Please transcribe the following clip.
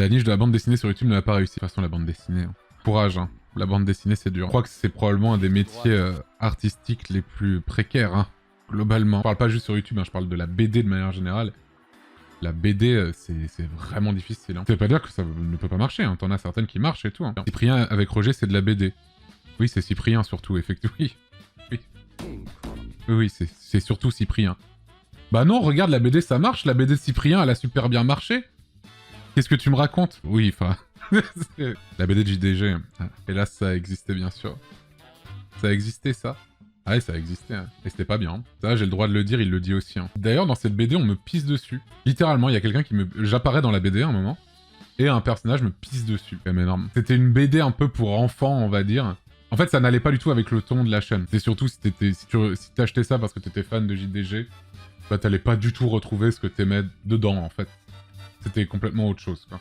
La niche de la bande dessinée sur YouTube ne l'a pas réussi. De toute façon, la bande dessinée, hein. Courage, hein. La bande dessinée, c'est dur. Je crois que c'est probablement un des métiers artistiques les plus précaires, hein, globalement. Je parle pas juste sur YouTube, hein, je parle de la BD de manière générale. La BD, c'est vraiment difficile. Hein. Ça veut pas dire que ça ne peut pas marcher, hein. T'en as certaines qui marchent et tout. Hein. Cyprien avec Roger, c'est de la BD. Oui, c'est Cyprien surtout, effectivement. Oui. Oui, c'est surtout Cyprien. Bah non, regarde, la BD, ça marche. La BD de Cyprien, elle a super bien marché. Qu'est-ce que tu me racontes? Oui, enfin... La BD de JDG. Hélas, ça existait, bien sûr. Ça a existé, ça? Ah ouais, ça a existé, hein. Et c'était pas bien. Hein. Ça, j'ai le droit de le dire, il le dit aussi. Hein. D'ailleurs, dans cette BD, on me pisse dessus. Littéralement, il y a quelqu'un qui me... J'apparais dans la BD à un moment, et un personnage me pisse dessus. C'est énorme. C'était une BD un peu pour enfants, on va dire. En fait, ça n'allait pas du tout avec le ton de la chaîne. C'est surtout si t'achetais ça parce que t'étais fan de JDG, bah t'allais pas du tout retrouver ce que t'aimais dedans, en fait. C'était complètement autre chose, quoi.